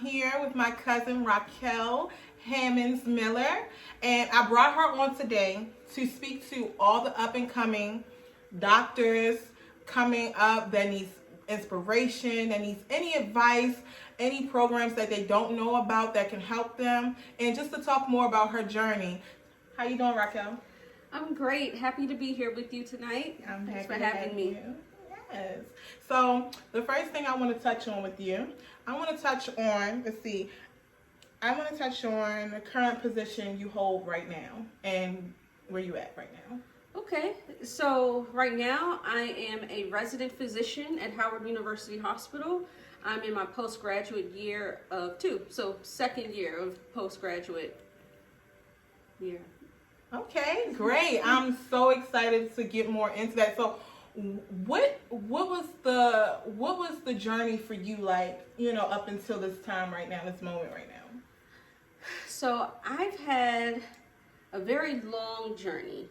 here with my cousin Raquel Hammonds Miller, and I brought her on today to speak to all the up and coming doctors coming up that needs inspiration, that needs any advice, any programs that they don't know about that can help them, and just to talk more about her journey. How you doing, Raquel? I'm great. Happy to be here with you tonight. Thanks for having me. Yes. So the first thing I want to touch on with you, I want to touch on the current position you hold right now and where you at right now. Okay, so right now I am a resident physician at Howard University Hospital. I'm in my postgraduate year of 2, so second year of postgraduate year. Okay, great. I'm so excited to get more into that. So what was the journey for you, like, up until this time right now, this moment right now? So I've had a very long journey.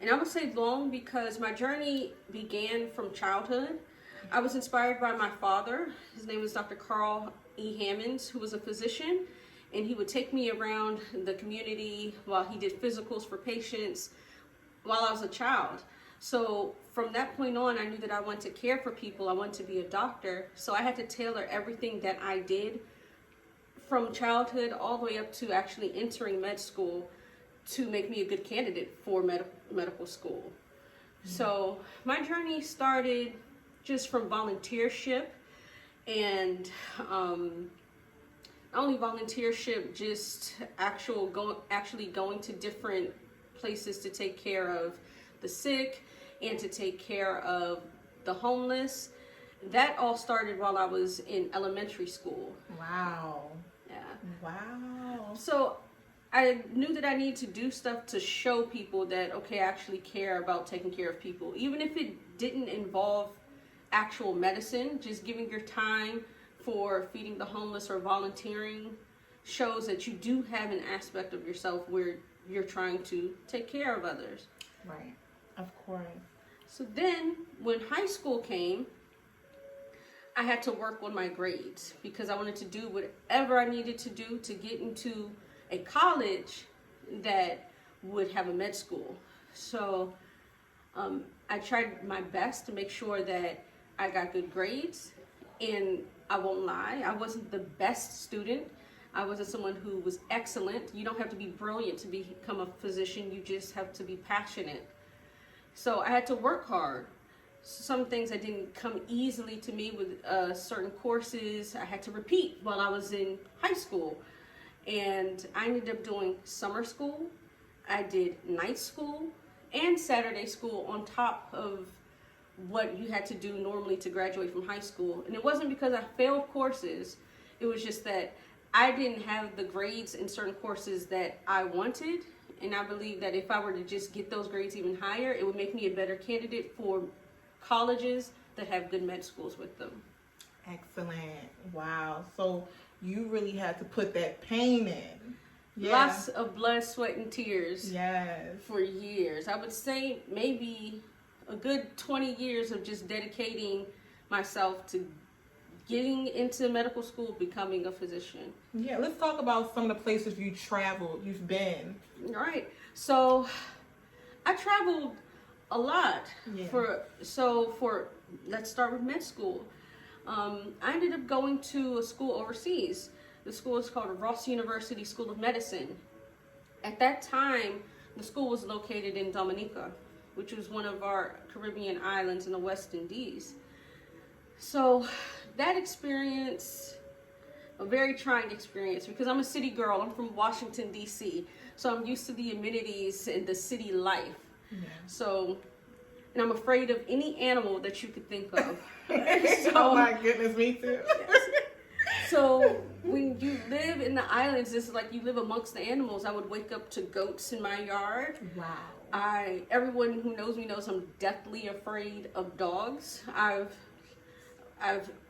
And I would say long because my journey began from childhood. I was inspired by my father. His name was Dr. Carl E. Hammonds, who was a physician. And he would take me around the community while he did physicals for patients while I was a child. So from that point on, I knew that I wanted to care for people. I wanted to be a doctor. So I had to tailor everything that I did from childhood all the way up to actually entering med school to make me a good candidate for medical school. Mm-hmm. So my journey started just from volunteership, and not only volunteership, just actually going to different places to take care of the sick and to take care of the homeless. That all started while I was in elementary school. Wow. Yeah. Wow. So I knew that I needed to do stuff to show people that, okay, I actually care about taking care of people. Even if it didn't involve actual medicine, just giving your time for feeding the homeless or volunteering shows that you do have an aspect of yourself where you're trying to take care of others. Right, of course. So then when high school came, I had to work on my grades because I wanted to do whatever I needed to do to get into a college that would have a med school. So I tried my best to make sure that I got good grades, and I won't lie, I wasn't the best student. I wasn't someone who was excellent. You don't have to be brilliant to become a physician, you just have to be passionate. So I had to work hard. Some things that didn't come easily to me with certain courses I had to repeat while I was in high school. And I ended up doing summer school, I did night school, and Saturday school on top of what you had to do normally to graduate from high school. And it wasn't because I failed courses, it was just that I didn't have the grades in certain courses that I wanted. And I believe that if I were to just get those grades even higher, it would make me a better candidate for colleges that have good med schools with them. Excellent. Wow. So you really had to put that pain in. Yeah. Lots of blood, sweat, and tears. Yes. For years. I would say maybe a good 20 years of just dedicating myself to getting into medical school, becoming a physician. Yeah, let's talk about some of the places you traveled, you've been. All right. So I traveled a lot. Yeah. Let's start with med school. I ended up going to a school overseas. The school is called Ross University School of Medicine. At that time, the school was located in Dominica, which was one of our Caribbean islands in the West Indies. So that experience, a very trying experience, because I'm a city girl. I'm from Washington, D.C., so I'm used to the amenities and the city life. Yeah. And I'm afraid of any animal that you could think of. Oh my goodness, me too. Yes. So when you live in the islands, it's like you live amongst the animals. I would wake up to goats in my yard. Wow. Everyone who knows me knows I'm deathly afraid of dogs. I've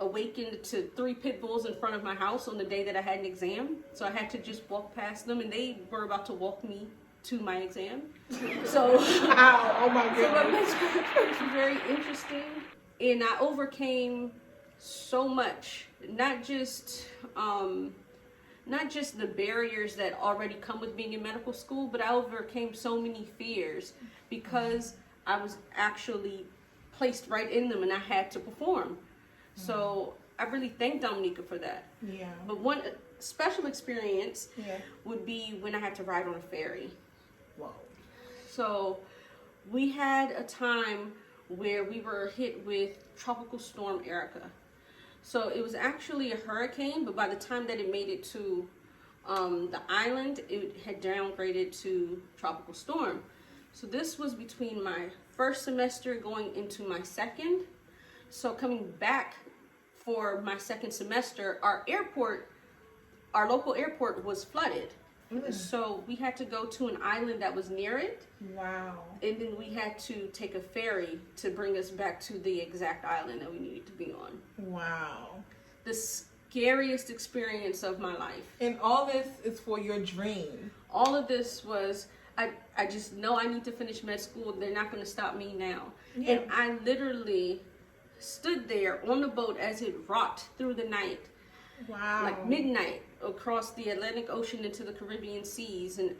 awakened to 3 pit bulls in front of my house on the day that I had an exam. So I had to just walk past them, and they were about to walk me to my exam. So, wow, oh my goodness. So what makes it very interesting, and I overcame so much, not just the barriers that already come with being in medical school, but I overcame so many fears because I was actually placed right in them and I had to perform. So I really thank Dominica for that. Yeah. But one special experience Yeah. would be when I had to ride on a ferry. Whoa. So we had a time where we were hit with Tropical Storm Erica. So it was actually a hurricane, but by the time that it made it to the island, it had downgraded to tropical storm. So this was between my first semester going into my second. So coming back for my second semester, our local airport was flooded. So we had to go to an island that was near it. Wow. And then we had to take a ferry to bring us back to the exact island that we needed to be on. Wow. The scariest experience of my life. And all this is for your dream. All of this was, I just know I need to finish med school. They're not going to stop me now. Yeah. And I literally stood there on the boat as it rocked through the night. Wow. Like midnight across the Atlantic Ocean into the Caribbean seas. And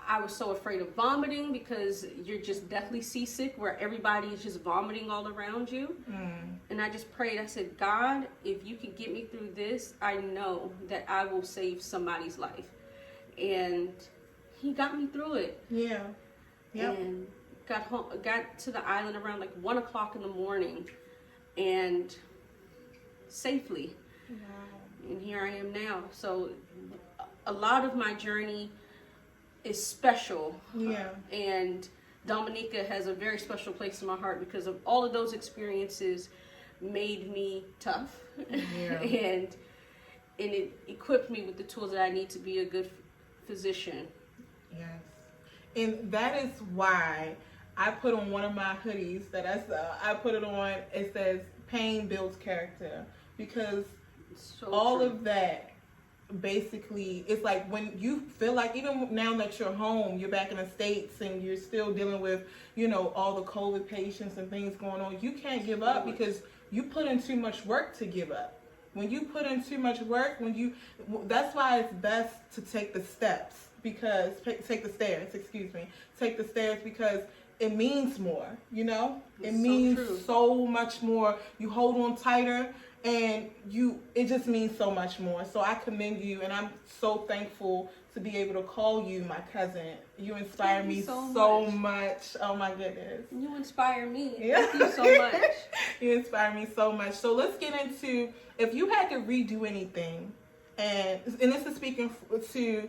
I was so afraid of vomiting because you're just deathly seasick where everybody is just vomiting all around you. And I just prayed. I said, God, if you could get me through this, I know that I will save somebody's life. And he got me through it. Yeah. Yep. And got to the island around like 1 o'clock in the morning and safely. Wow. And here I am now. So a lot of my journey is special. Yeah. And Dominica has a very special place in my heart because of all of those experiences made me tough. Yeah. and it equipped me with the tools that I need to be a good physician. Yes. And that is why I put on one of my hoodies that I put it on, it says pain builds character, because So all true. of that basically, it's like when you feel like, even now that you're home, you're back in the States and you're still dealing with, all the COVID patients and things going on, you can't give up because you put in too much work to give up. When you put in too much work, that's why it's best to take the steps, because take the stairs because it means more, it means so much more. You hold on tighter and it just means so much more. So I commend you, and I'm so thankful to be able to call you my cousin. You inspire me so much. Oh my goodness. You inspire me. Yeah. Thank you so much. You inspire me so much. So let's get into, if you had to redo anything, and this is speaking to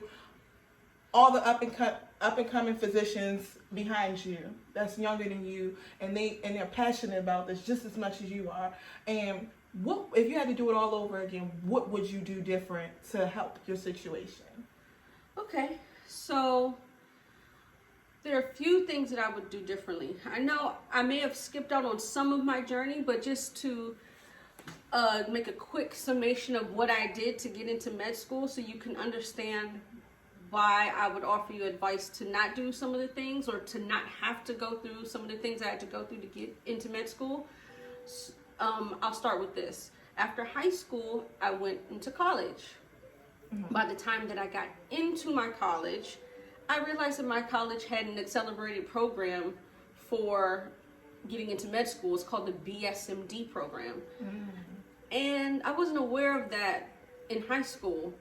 all the up and coming physicians behind you that's younger than you, and they're passionate about this just as much as you are. And what if you had to do it all over again? What would you do different to help your situation? Okay, so there are a few things that I would do differently. I know I may have skipped out on some of my journey, but just to make a quick summation of what I did to get into med school so you can understand why I would offer you advice to not do some of the things, or to not have to go through some of the things I had to go through to get into med school. I'll start with this. After high school, I went into college. By the time that I got into my college, I realized that my college had an accelerated program for getting into med school. It's called the BSMD program. And I wasn't aware of that in high school,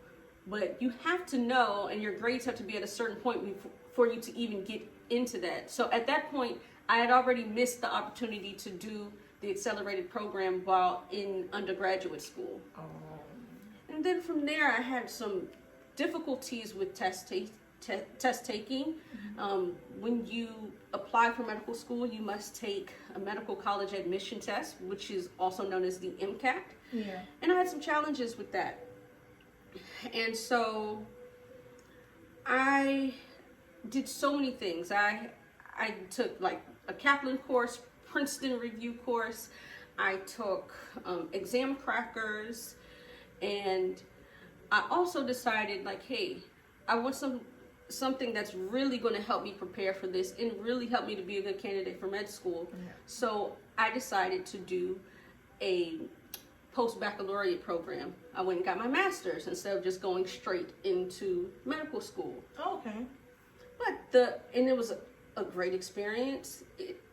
but you have to know, and your grades have to be at a certain point for you to even get into that. So at that point, I had already missed the opportunity to do the accelerated program while in undergraduate school. And then from there, I had some difficulties with test taking. When you apply for medical school, you must take a medical college admission test, which is also known as the MCAT. Yeah. And I had some challenges with that. And so I did so many things. I took like a Kaplan course, Princeton review course. I took exam crackers, and I also decided, like, hey, I want something that's really going to help me prepare for this and really help me to be a good candidate for med school. So I decided to do a post-baccalaureate program. I went and got my master's instead of just going straight into medical school. Oh, okay. And it was a great experience.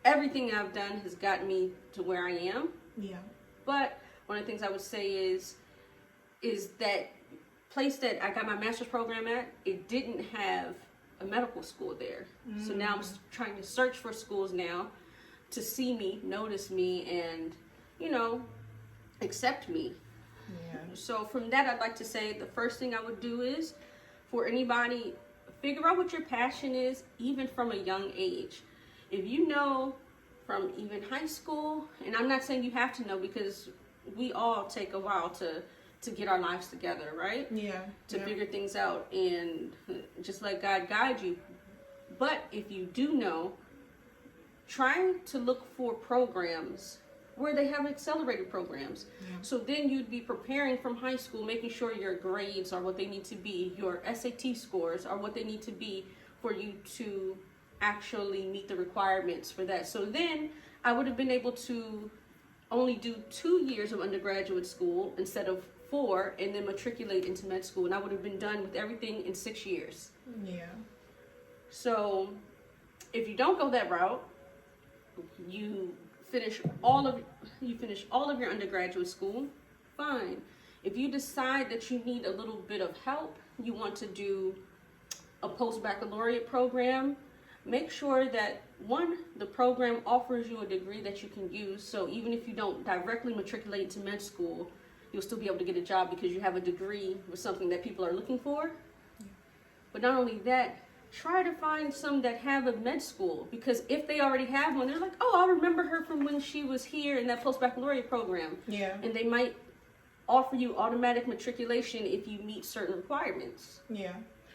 Everything I've done has gotten me to where I am. Yeah. But one of the things I would say is that place that I got my master's program at, it didn't have a medical school there. So now I'm trying to search for schools now to see me, notice me, and, accept me. Yeah. So from that, I'd like to say the first thing I would do is, for anybody, figure out what your passion is, even from a young age. If you know from even high school, and I'm not saying you have to know, because we all take a while to get our lives together, right? Yeah. To figure things out and just let God guide you. But if you do know, try to look for programs where they have accelerated programs. Yeah. So then you'd be preparing from high school, making sure your grades are what they need to be, your SAT scores are what they need to be for you to actually meet the requirements for that. So then I would have been able to only do 2 years of undergraduate school instead of 4, and then matriculate into med school, and I would have been done with everything in 6 years. Yeah. So if you don't go that route, you finish all of your undergraduate school, fine. If you decide that you need a little bit of help, you want to do a post-baccalaureate program, make sure that, one, the program offers you a degree that you can use. So even if you don't directly matriculate into med school, you'll still be able to get a job because you have a degree with something that people are looking for. Yeah. But not only that, try to find some that have a med school, because if they already have one, they're like, oh, I remember her from when she was here in that post-baccalaureate program. Yeah. And they might offer you automatic matriculation if you meet certain requirements. Yeah.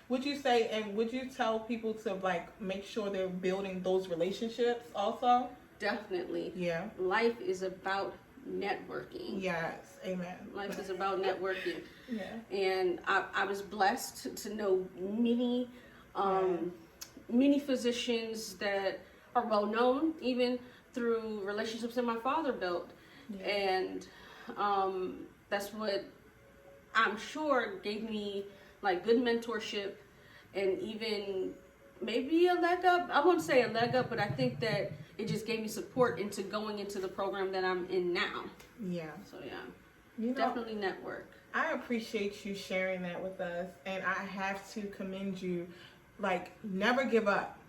Would you say, and would you tell people to make sure they're building those relationships also? Definitely. Yeah. Life is about networking. Yes. Amen. Life is about networking. Yeah. And I was blessed to know many physicians that are well known, even through relationships that my father built. Yeah. And that's what I'm sure gave me good mentorship, and even maybe a leg up. I wouldn't say a leg up, but I think that it just gave me support into going into the program that I'm in now. Yeah. So yeah, definitely network. I appreciate you sharing that with us, and I have to commend you. Never give up.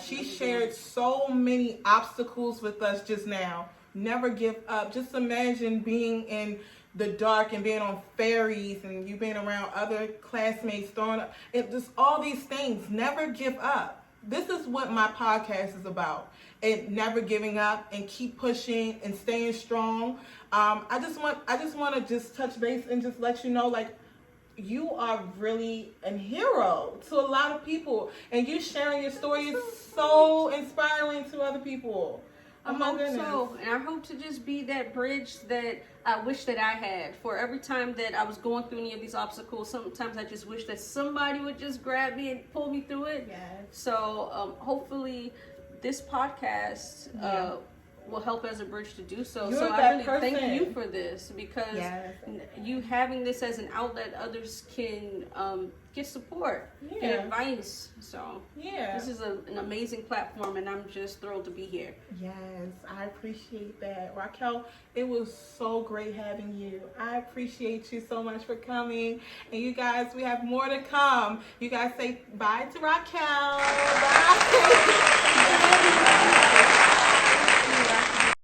She shared so many obstacles with us just now. Never give up. Just imagine being in the dark and being on ferries and you being around other classmates throwing up. Just all these things. Never give up. This is what my podcast is about. And never giving up, and keep pushing and staying strong. I just want to just touch base and just let you know, you are really a hero to a lot of people, and you sharing your story is so inspiring to other people. I hope so, and I hope to just be that bridge that I wish that I had. For every time that I was going through any of these obstacles, sometimes I just wish that somebody would just grab me and pull me through it. Yes. So hopefully this podcast will help as a bridge to do so. So I really thank you for this, because you having this as an outlet, others can get support, get advice. So this is an amazing platform, and I'm just thrilled to be here. Yes, I appreciate that. Raquel, it was so great having you. I appreciate you so much for coming. And you guys, we have more to come. You guys say bye to Raquel. Bye.